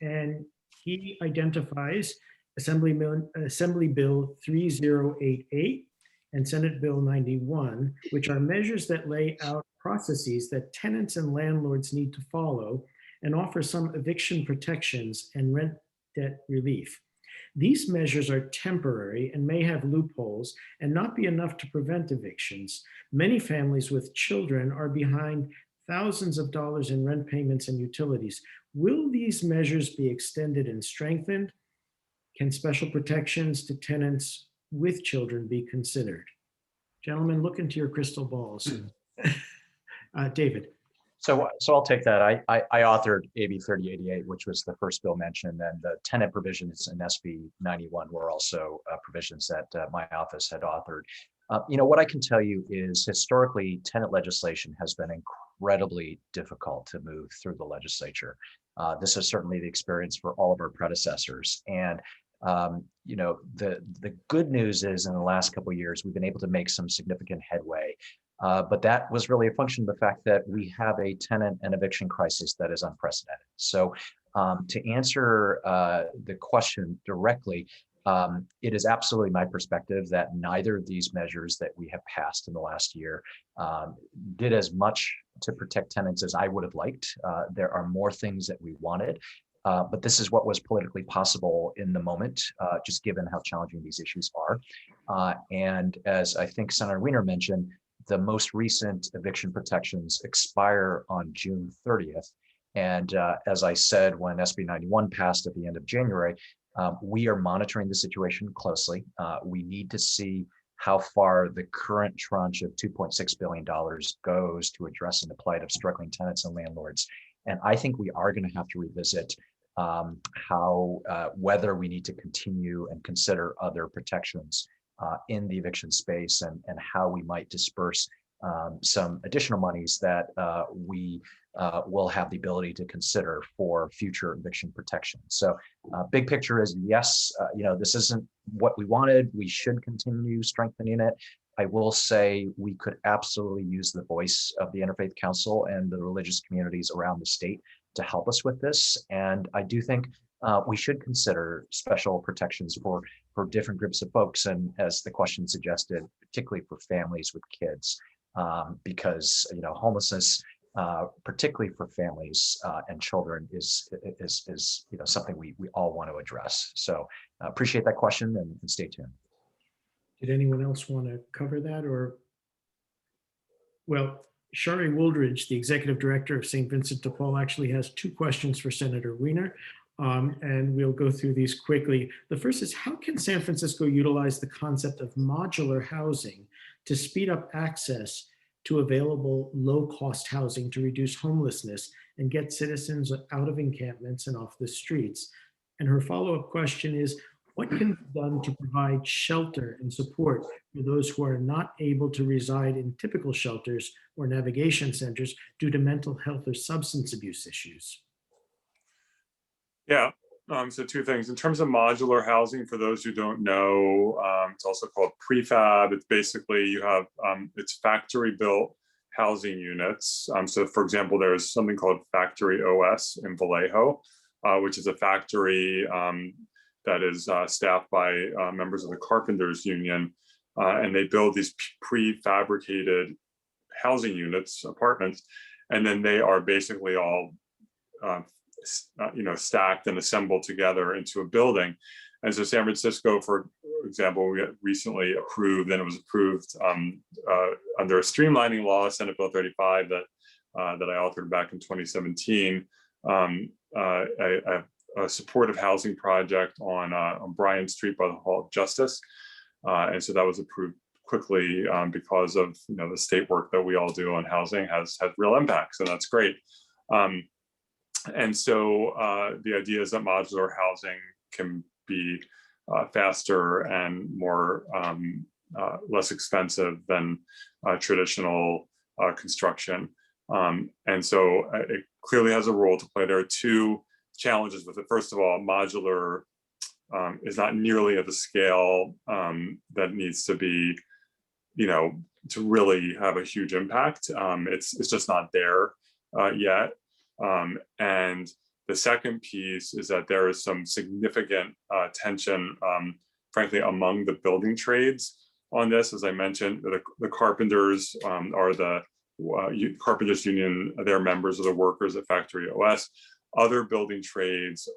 And he identifies Assembly Bill 3088 and Senate Bill 91, which are measures that lay out processes that tenants and landlords need to follow and offer some eviction protections and rent debt relief. These measures are temporary and may have loopholes and not be enough to prevent evictions. Many families with children are behind thousands of dollars in rent payments and utilities. Will these measures be extended and strengthened? Can special protections to tenants with children be considered? Gentlemen, look into your crystal balls. David. So I'll take that. I authored AB 3088, which was the first bill mentioned, and the tenant provisions in SB 91 were also provisions that my office had authored. What I can tell you is historically, tenant legislation has been incredibly difficult to move through the legislature. This is certainly the experience for all of our predecessors. And the good news is in the last couple of years, we've been able to make some significant headway. But that was really a function of the fact that we have a tenant and eviction crisis that is unprecedented. So to answer the question directly, it is absolutely my perspective that neither of these measures that we have passed in the last year did as much to protect tenants as I would have liked. There are more things that we wanted. But this is what was politically possible in the moment, just given how challenging these issues are. And as I think Senator Weiner mentioned, the most recent eviction protections expire on June 30th. And as I said, when SB 91 passed at the end of January, we are monitoring the situation closely. We need to see how far the current tranche of $2.6 billion goes to addressing the plight of struggling tenants and landlords. And I think we are going to have to revisit whether we need to continue and consider other protections in the eviction space and how we might disperse some additional monies that we will have the ability to consider for future eviction protection. So big picture is yes, this isn't what we wanted. We should continue strengthening it. I will say we could absolutely use the voice of the Interfaith Council and the religious communities around the state to help us with this. And I do think we should consider special protections for different groups of folks. And as the question suggested, particularly for families with kids, because homelessness, particularly for families and children, is something we all want to address. So appreciate that question and stay tuned. Did anyone else want to cover that? Well, Shari Wooldridge, the Executive Director of St. Vincent de Paul, actually has two questions for Senator Weiner, and we'll go through these quickly. The first is, how can San Francisco utilize the concept of modular housing to speed up access to available low-cost housing to reduce homelessness and get citizens out of encampments and off the streets? And her follow-up question is, what can be done to provide shelter and support for those who are not able to reside in typical shelters or navigation centers due to mental health or substance abuse issues? Yeah, so two things. In terms of modular housing, for those who don't know, it's also called prefab. It's basically you have, it's factory built housing units. So for example, there's something called Factory OS in Vallejo, which is a factory that is staffed by members of the Carpenters Union. And they build these prefabricated housing units, apartments, and then they are basically all stacked and assembled together into a building. And so San Francisco, for example, we recently approved, and it was approved under a streamlining law, Senate Bill 35, that I authored back in 2017, a supportive housing project on Bryant Street by the Hall of Justice. And so that was approved quickly because of the state work that we all do on housing has real impacts, and that's great. And so the idea is that modular housing can be faster and more less expensive than traditional construction. And so it clearly has a role to play. There are two challenges with it. First of all, modular is not nearly at the scale that needs to be, to really have a huge impact. It's just not there yet. And the second piece is that there is some significant tension, frankly, among the building trades on this. As I mentioned, the carpenters are the Carpenters Union, they're members of the workers at Factory OS. Other building trades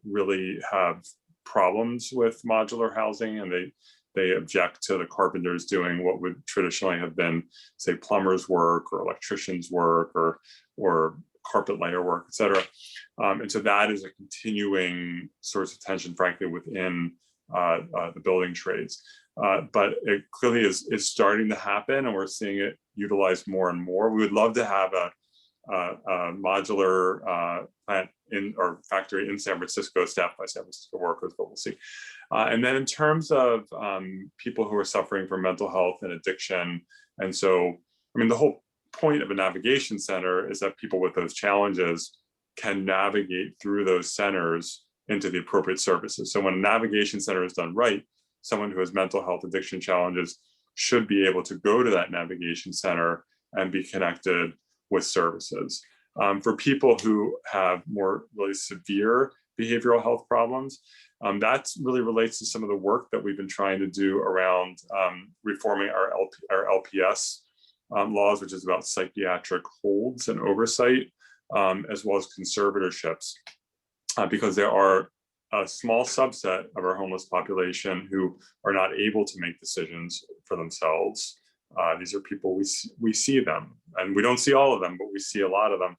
really have problems with modular housing, and they object to the carpenters doing what would traditionally have been, say, plumbers work or electricians work or carpet layer work, et cetera. And so that is a continuing source of tension, frankly, within the building trades. But it clearly is starting to happen, and we're seeing it utilized more and more. We would love to have a modular plant in or factory in San Francisco, staffed by San Francisco workers, but we'll see. And then in terms of people who are suffering from mental health and addiction, and so, I mean, the whole point of a navigation center is that people with those challenges can navigate through those centers into the appropriate services. So when a navigation center is done right, someone who has mental health addiction challenges should be able to go to that navigation center and be connected with services. For people who have more really severe behavioral health problems, that really relates to some of the work that we've been trying to do around reforming our LPS laws, which is about psychiatric holds and oversight, as well as conservatorships, because there are a small subset of our homeless population who are not able to make decisions for themselves. These are people, we see them, and we don't see all of them, but we see a lot of them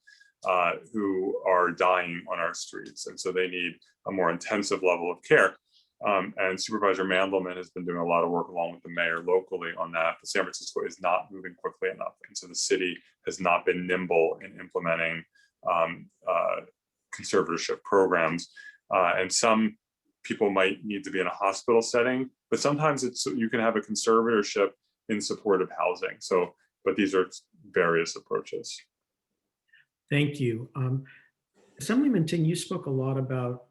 who are dying on our streets. And so they need a more intensive level of care. And Supervisor Mandelman has been doing a lot of work along with the mayor locally on that. But San Francisco is not moving quickly enough. And so the city has not been nimble in implementing conservatorship programs. And some people might need to be in a hospital setting, but sometimes you can have a conservatorship in supportive housing. So, but these are various approaches. Thank you. Assemblyman Ting, you spoke a lot about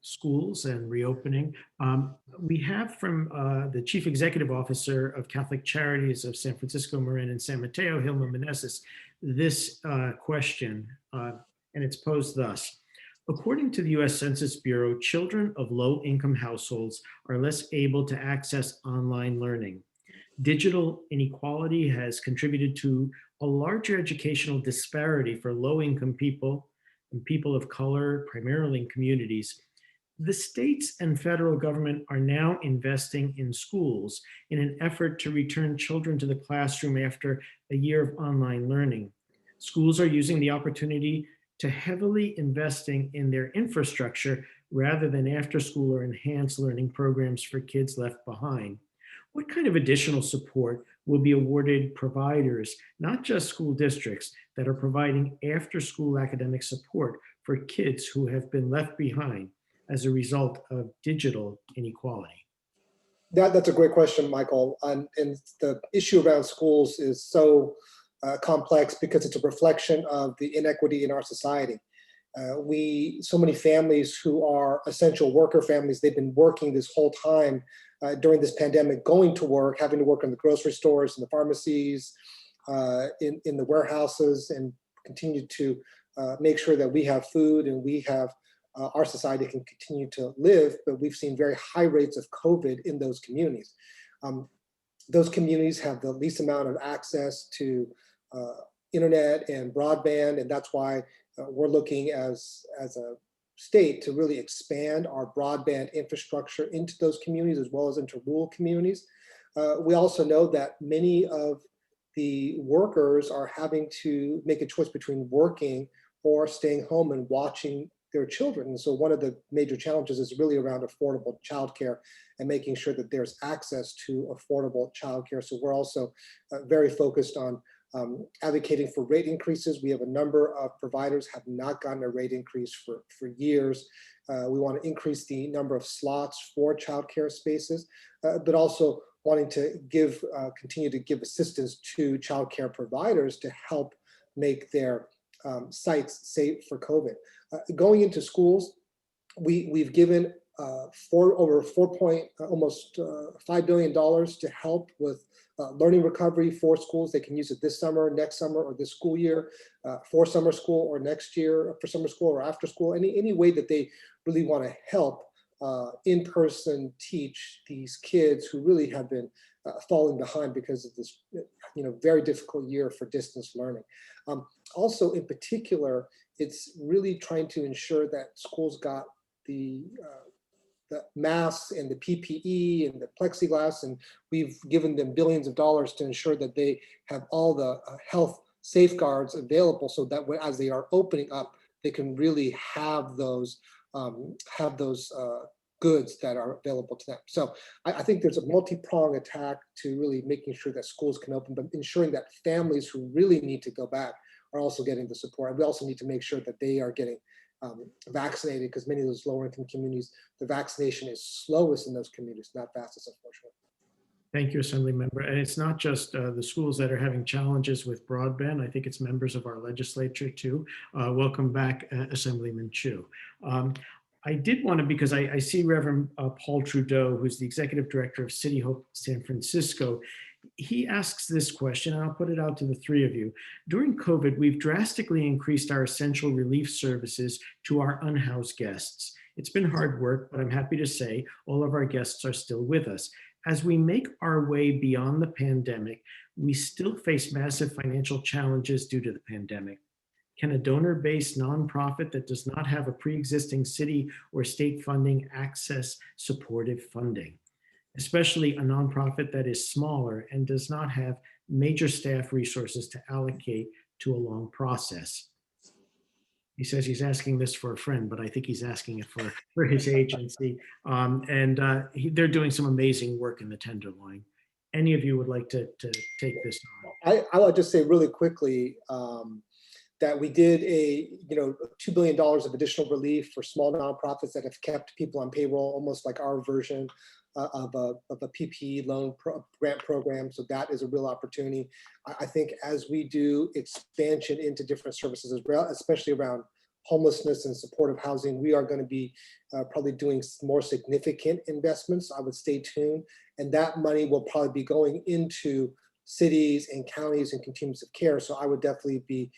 schools and reopening. We have from the Chief Executive Officer of Catholic Charities of San Francisco, Marin, and San Mateo, Hilma Meneses, this question, and it's posed thus. According to the U.S. Census Bureau, children of low-income households are less able to access online learning. Digital inequality has contributed to a larger educational disparity for low-income people and people of color, primarily in communities. The states and federal government are now investing in schools in an effort to return children to the classroom after a year of online learning. Schools are using the opportunity to heavily investing in their infrastructure rather than after-school or enhanced learning programs for kids left behind. What kind of additional support will be awarded providers, not just school districts, that are providing after-school academic support for kids who have been left behind as a result of digital inequality? That's a great question, Michael. And the issue around schools is so complex because it's a reflection of the inequity in our society. So many families who are essential worker families, they've been working this whole time during this pandemic, going to work, having to work in the grocery stores, in the pharmacies, in the warehouses, and continue to make sure that we have food and we have our society can continue to live. But we've seen very high rates of COVID in those communities. Those communities have the least amount of access to internet and broadband, and that's why we're looking as a state to really expand our broadband infrastructure into those communities as well as into rural communities. We also know that many of the workers are having to make a choice between working or staying home and watching their children. And so one of the major challenges is really around affordable childcare and making sure that there's access to affordable childcare. So we're also very focused on advocating for rate increases. We have a number of providers have not gotten a rate increase for years. We want to increase the number of slots for childcare spaces, but also wanting to continue to give assistance to childcare providers to help make their sites safe for COVID. Going into schools, we've given almost $5 billion to help with learning recovery for schools. They can use it this summer, next summer, or this school year, for summer school, or next year for summer school or after school. Any way that they really want to help in-person teach these kids who really have been falling behind because of this, very difficult year for distance learning. Also, in particular, it's really trying to ensure that schools got the masks and the PPE and the plexiglass, and we've given them billions of dollars to ensure that they have all the health safeguards available, so that as they are opening up, they can really have those goods that are available to them. So I think there's a multi-pronged attack to really making sure that schools can open, but ensuring that families who really need to go back are also getting the support. And we also need to make sure that they are getting vaccinated, because many of those lower income communities, the vaccination is slowest in those communities, not fastest, unfortunately. Thank you, Assemblymember. And it's not just the schools that are having challenges with broadband. I think it's members of our legislature too. Welcome back, Assemblyman Chu. I did want to, because I see Reverend Paul Trudeau, who's the Executive Director of City Hope San Francisco. He asks this question, and I'll put it out to the three of you. During COVID, we've drastically increased our essential relief services to our unhoused guests. It's been hard work, but I'm happy to say all of our guests are still with us. As we make our way beyond the pandemic, we still face massive financial challenges due to the pandemic. Can a donor-based nonprofit that does not have a pre-existing city or state funding access supportive funding, especially a nonprofit that is smaller and does not have major staff resources to allocate to a long process? He says he's asking this for a friend, but I think he's asking it for his agency. They're doing some amazing work in the Tenderloin. Any of you would like to take this on? I will just say really quickly that we did $2 billion of additional relief for small nonprofits that have kept people on payroll, almost like our version of a PPE loan grant program. So that is a real opportunity. I think as we do expansion into different services as well, especially around homelessness and supportive housing, we are going to be probably doing more significant investments. I would stay tuned. And that money will probably be going into cities and counties and continuums of care. So I would definitely be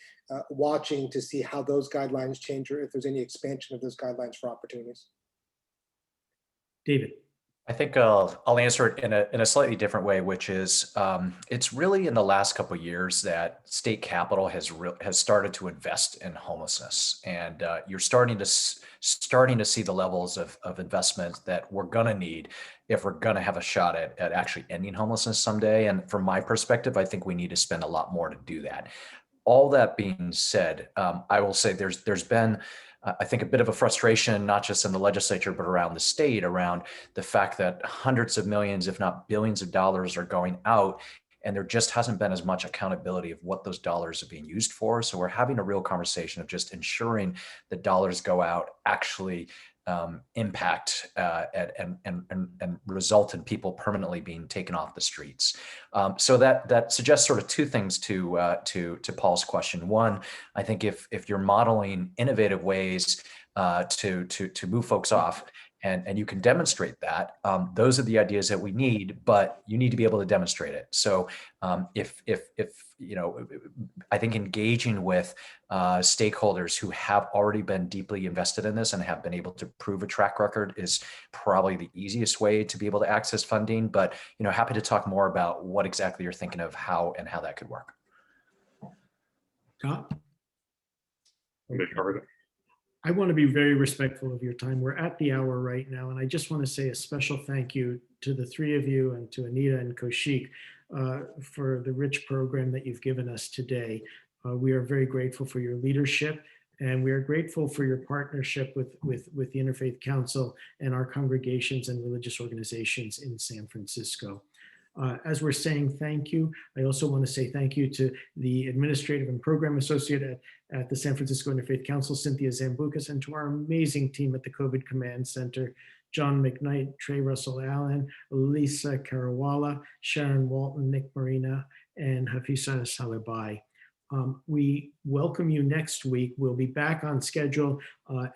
watching to see how those guidelines change, or if there's any expansion of those guidelines for opportunities. David. I think I'll answer it in a slightly different way, which is it's really in the last couple of years that state capital has started to invest in homelessness, and you're starting to see the levels of investment that we're going to need if we're going to have a shot at actually ending homelessness someday. And from my perspective, I think we need to spend a lot more to do that. All that being said, I will say there's been, I think, a bit of a frustration, not just in the legislature, but around the state, around the fact that hundreds of millions, if not billions of dollars are going out, and there just hasn't been as much accountability of what those dollars are being used for. So we're having a real conversation of just ensuring that dollars go out, actually impact and result in people permanently being taken off the streets. So that suggests sort of two things to Paul's question. One, I think if you're modeling innovative ways to move folks off, and you can demonstrate that, those are the ideas that we need, but you need to be able to demonstrate it. So if I think engaging with stakeholders who have already been deeply invested in this and have been able to prove a track record is probably the easiest way to be able to access funding. But happy to talk more about what exactly you're thinking of how that could work. Scott? They covered it. I want to be very respectful of your time. We're at the hour right now, and I just want to say a special thank you to the three of you and to Anita and Kaushik for the rich program that you've given us today. We are very grateful for your leadership, and we are grateful for your partnership with the Interfaith Council and our congregations and religious organizations in San Francisco. As we're saying thank you, I also want to say thank you to the administrative and program associate at the San Francisco Interfaith Council, Cynthia Zambucas, and to our amazing team at the COVID Command Center, John McKnight, Trey Russell Allen, Lisa Karawala, Sharon Walton, Nick Marina, and Hafisa Salibai. We welcome you next week. We'll be back on schedule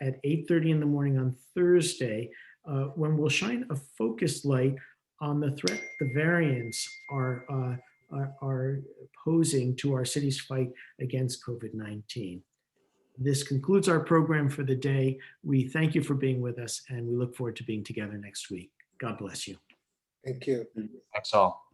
at 8:30 in the morning on Thursday, when we'll shine a focused light on the threat the variants are posing to our city's fight against COVID-19. This concludes our program for the day. We thank you for being with us, and we look forward to being together next week. God bless you. Thank you. Thanks all.